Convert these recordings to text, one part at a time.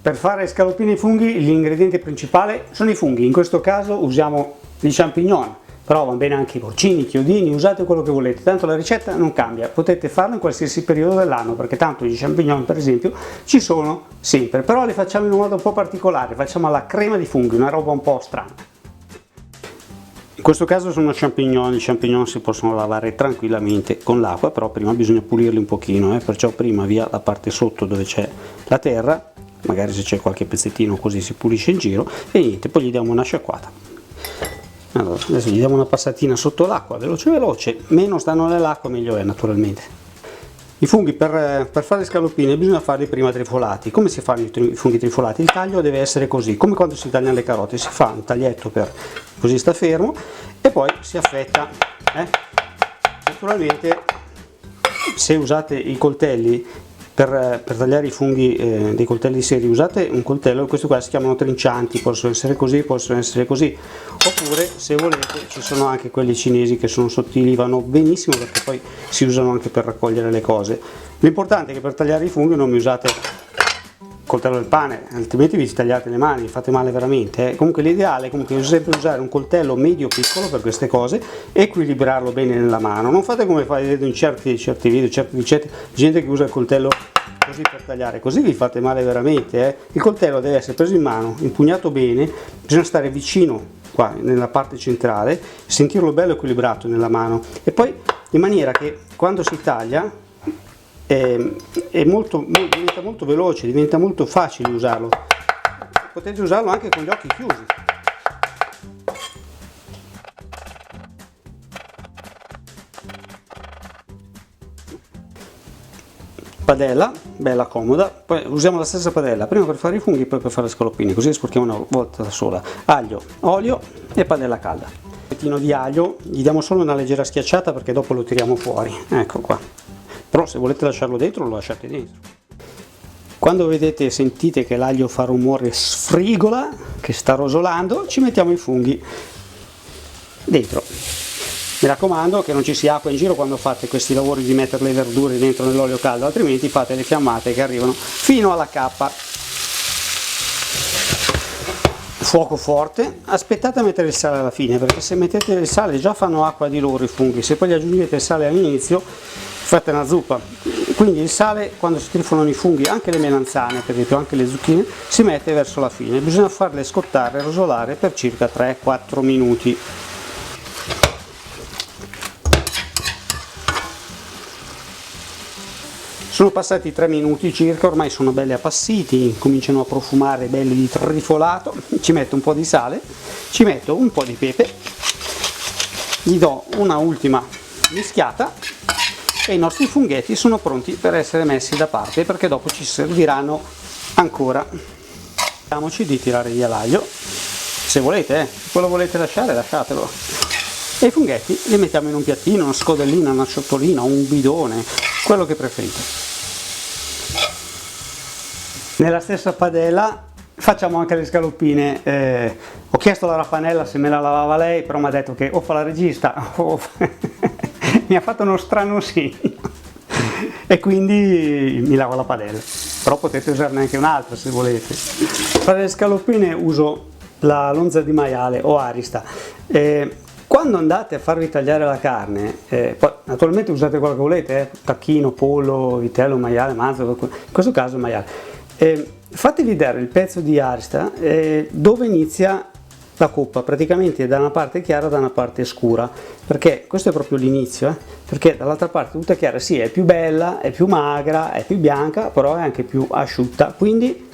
Per fare scaloppine ai funghi l'ingrediente principale sono i funghi, in questo caso usiamo gli champignon, però va bene anche i porcini, i chiodini, usate quello che volete, tanto la ricetta non cambia, potete farlo in qualsiasi periodo dell'anno perché tanto gli champignon per esempio ci sono sempre, però li facciamo in un modo un po' particolare, facciamo alla crema di funghi, una roba un po' strana. In questo caso sono champignon, i champignon si possono lavare tranquillamente con l'acqua, però prima bisogna pulirli un pochino, perciò prima via la parte sotto dove c'è la terra, magari se c'è qualche pezzettino così si pulisce in giro e niente, poi gli diamo una sciacquata. Allora, adesso gli diamo una passatina sotto l'acqua, veloce veloce, meno stanno nell'acqua meglio è naturalmente. I funghi per fare le scaloppine bisogna farli prima trifolati. Come si fanno i funghi trifolati? Il taglio deve essere così, come quando si tagliano le carote, si fa un taglietto per così sta fermo e poi si affetta. Naturalmente se usate i coltelli per tagliare i funghi, dei coltelli seri, usate un coltello, questo qua si chiamano trincianti, possono essere così, possono essere così, oppure se volete ci sono anche quelli cinesi che sono sottili, vanno benissimo perché poi si usano anche per raccogliere le cose. L'importante è che per tagliare i funghi non mi usate il coltello del pane, altrimenti vi tagliate le mani, vi fate male veramente. Comunque l'ideale è sempre usare un coltello medio piccolo per queste cose, equilibrarlo bene nella mano. Non fate come vedo in certi video, certe ricette, gente che usa il coltello così per tagliare, così vi fate male veramente. Il coltello deve essere preso in mano, impugnato bene, bisogna stare vicino qua nella parte centrale, sentirlo bello equilibrato nella mano e poi in maniera che quando si taglia diventa molto veloce, diventa molto facile usarlo. Potete usarlo anche con gli occhi chiusi. Padella bella comoda, poi usiamo la stessa padella prima per fare i funghi e poi per fare le scaloppine, così le sporchiamo una volta sola. Aglio, olio e padella calda. Un pettino di aglio, gli diamo solo una leggera schiacciata perché dopo lo tiriamo fuori, ecco qua, però se volete lasciarlo dentro lo lasciate dentro. Quando vedete, sentite che l'aglio fa rumore, sfrigola, che sta rosolando, ci mettiamo i funghi dentro. Mi raccomando che non ci sia acqua in giro quando fate questi lavori di mettere le verdure dentro nell'olio caldo, altrimenti fate le fiammate che arrivano fino alla cappa. Fuoco forte, aspettate a mettere il sale alla fine, perché se mettete il sale già fanno acqua di loro i funghi, se poi gli aggiungete il sale all'inizio fate una zuppa. Quindi il sale, quando si trifolano i funghi, anche le melanzane, per esempio anche le zucchine, si mette verso la fine, bisogna farle scottare, rosolare per circa 3-4 minuti. Sono passati 3 minuti circa, ormai sono belli appassiti, cominciano a profumare belli di trifolato, ci metto un po' di sale, ci metto un po' di pepe, gli do una ultima mischiata e i nostri funghetti sono pronti per essere messi da parte perché dopo ci serviranno ancora. Vediamoci di tirare via l'aglio, se volete, se lo volete lasciare lasciatelo. E i funghetti li mettiamo in un piattino, una scodellina, una ciotolina, un bidone, quello che preferite. Nella stessa padella facciamo anche le scaloppine. Ho chiesto alla Raffanella se me la lavava lei, però mi ha detto che o fa la regista o mi ha fatto uno strano segno e quindi mi lavo la padella, però potete usarne anche un'altra se volete. Per fare le scaloppine uso la lonza di maiale o arista. Quando andate a farvi tagliare la carne, poi naturalmente usate quello che volete, tacchino, pollo, vitello, maiale, manzo, in questo caso maiale. Fatevi dare il pezzo di arista dove inizia la coppa, praticamente da una parte chiara da una parte scura, perché questo è proprio l'inizio, perché dall'altra parte tutta chiara, sì, è più bella, è più magra, è più bianca, però è anche più asciutta, quindi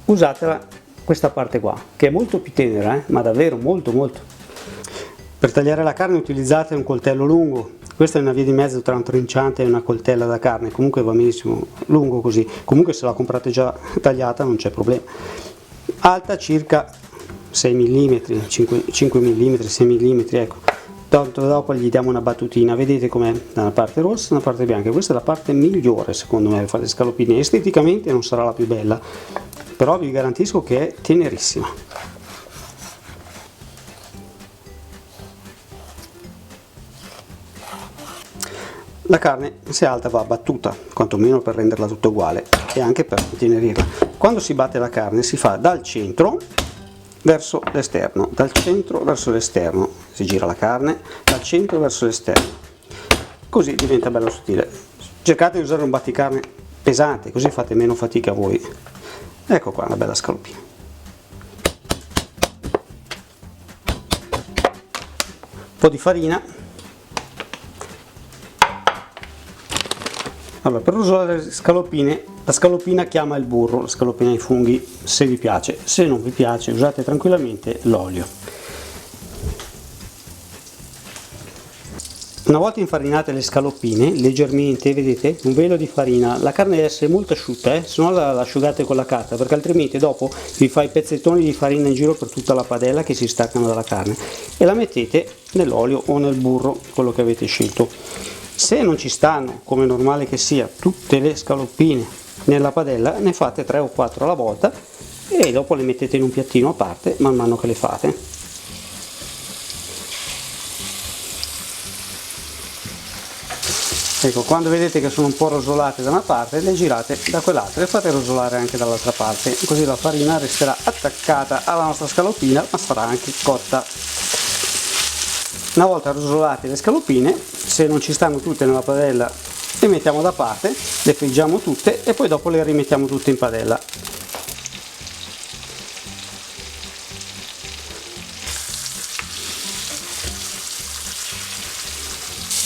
usatela questa parte qua, che è molto più tenera, ma davvero molto molto. Per tagliare la carne utilizzate un coltello lungo, questa è una via di mezzo tra un trinciante e una coltella da carne, comunque va benissimo lungo così, comunque se la comprate già tagliata non c'è problema. Alta circa 6 mm, 5 mm, 6 mm, ecco. Tanto dopo gli diamo una battutina, vedete com'è da una parte rossa e da una parte bianca, questa è la parte migliore secondo me per fare le scaloppine, esteticamente non sarà la più bella, però vi garantisco che è tenerissima. La carne se alta va battuta, quantomeno per renderla tutta uguale e anche per intenerirla. quando si batte la carne si fa dal centro verso l'esterno, dal centro verso l'esterno, si gira la carne dal centro verso l'esterno, così diventa bello sottile. Cercate di usare un batticarne pesante, così fate meno fatica voi. Ecco qua una bella scaloppina. Un po' di farina. Allora, per usare le scaloppine, la scaloppina chiama il burro, la scaloppina ai funghi, se vi piace. Se non vi piace, usate tranquillamente l'olio. Una volta infarinate le scaloppine, leggermente, vedete, un velo di farina, la carne deve essere molto asciutta, se no la asciugate con la carta, perché altrimenti dopo vi fa i pezzettoni di farina in giro per tutta la padella che si staccano dalla carne, e la mettete nell'olio o nel burro, quello che avete scelto. Se non ci stanno, come è normale che sia, tutte le scaloppine nella padella, ne fate 3 o 4 alla volta e dopo le mettete in un piattino a parte man mano che le fate. Ecco, quando vedete che sono un po' rosolate da una parte, le girate da quell'altra e fate rosolare anche dall'altra parte, così la farina resterà attaccata alla nostra scaloppina, ma sarà anche cotta. Una volta rosolate le scaloppine, se non ci stanno tutte nella padella, le mettiamo da parte, le friggiamo tutte e poi dopo le rimettiamo tutte in padella.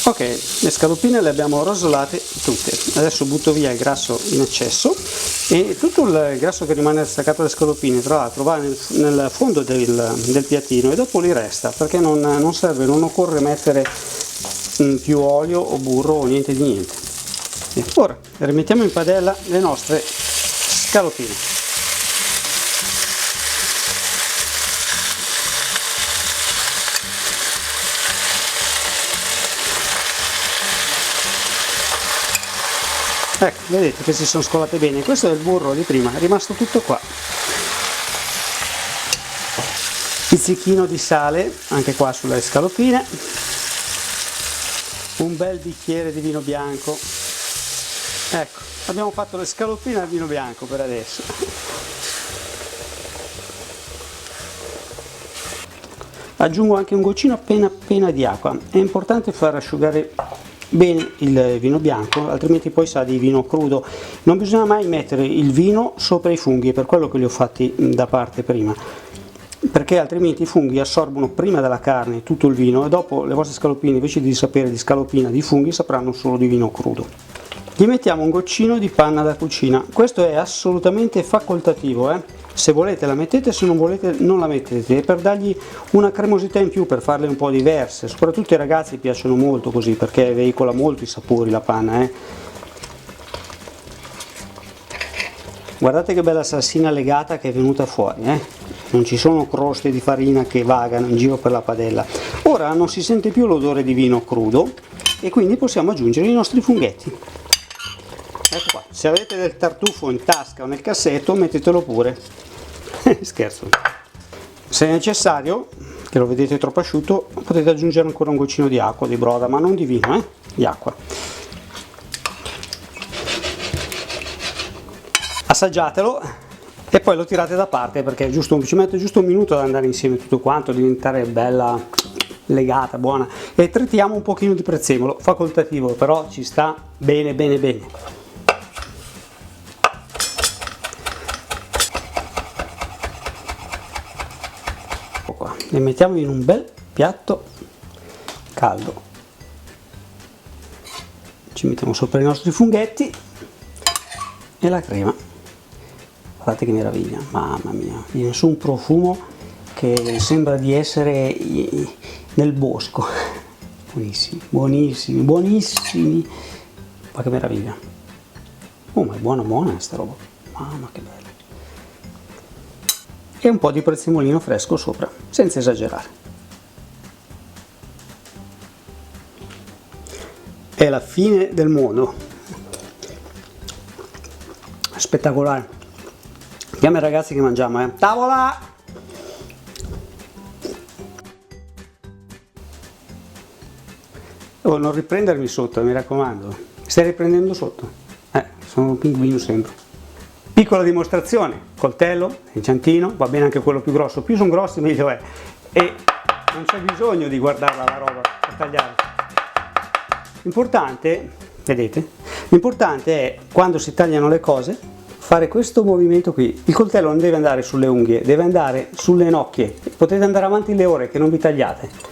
Ok, le scaloppine le abbiamo rosolate tutte, adesso butto via il grasso in eccesso e tutto il grasso che rimane staccato alle scaloppine tra l'altro va nel fondo del piattino e dopo li resta, perché non serve, non occorre mettere più olio o burro o niente di niente. E ora rimettiamo in padella le nostre scaloppine. Ecco, vedete che si sono scolate bene. Questo è il burro di prima, è rimasto tutto qua. Pizzichino di sale anche qua sulle scaloppine, un bel bicchiere di vino bianco. Ecco, abbiamo fatto le scaloppine al vino bianco per adesso. Aggiungo anche un goccino appena di acqua. È importante far asciugare bene il vino bianco, altrimenti poi sa di vino crudo. Non bisogna mai mettere il vino sopra i funghi, per quello che li ho fatti da parte prima, perché altrimenti i funghi assorbono prima della carne tutto il vino e dopo le vostre scaloppine, invece di sapere di scaloppina di funghi, sapranno solo di vino crudo. Gli mettiamo un goccino di panna da cucina, questo è assolutamente facoltativo, se volete la mettete, se non volete non la mettete, per dargli una cremosità in più, per farle un po' diverse. Soprattutto ai ragazzi piacciono molto così, perché veicola molto i sapori la panna. Guardate che bella salsina legata che è venuta fuori, non ci sono croste di farina che vagano in giro per la padella. Ora non si sente più l'odore di vino crudo e quindi possiamo aggiungere i nostri funghetti. Ecco qua, se avete del tartufo in tasca o nel cassetto mettetelo pure. Scherzo. Se è necessario, che lo vedete troppo asciutto, potete aggiungere ancora un goccino di acqua, di broda, ma non di vino, di acqua. Assaggiatelo e poi lo tirate da parte, perché ci mette giusto un minuto ad andare insieme tutto quanto, diventare bella legata, buona. E trittiamo un pochino di prezzemolo, facoltativo, però ci sta bene bene bene. Qua. Le mettiamo in un bel piatto caldo, ci mettiamo sopra i nostri funghetti e la crema. Guardate che meraviglia, mamma mia, viene su un profumo che sembra di essere nel bosco. Buonissimi, buonissimi, buonissimi, ma che meraviglia. Oh, ma è buona buona questa roba, mamma che bella. E un po' di prezzemolino fresco sopra, senza esagerare. È la fine del mondo. Spettacolare. Andiamo ai ragazzi che mangiamo, Tavola! Oh, non riprendermi sotto, mi raccomando. Stai riprendendo sotto? Sono un pinguino sempre. Piccola dimostrazione, coltello, inciantino, va bene anche quello più grosso, più sono grossi meglio è, e non c'è bisogno di guardarla la roba per tagliare. L'importante, vedete, l'importante è quando si tagliano le cose fare questo movimento qui. Il coltello non deve andare sulle unghie, deve andare sulle nocchie. Potete andare avanti le ore che non vi tagliate.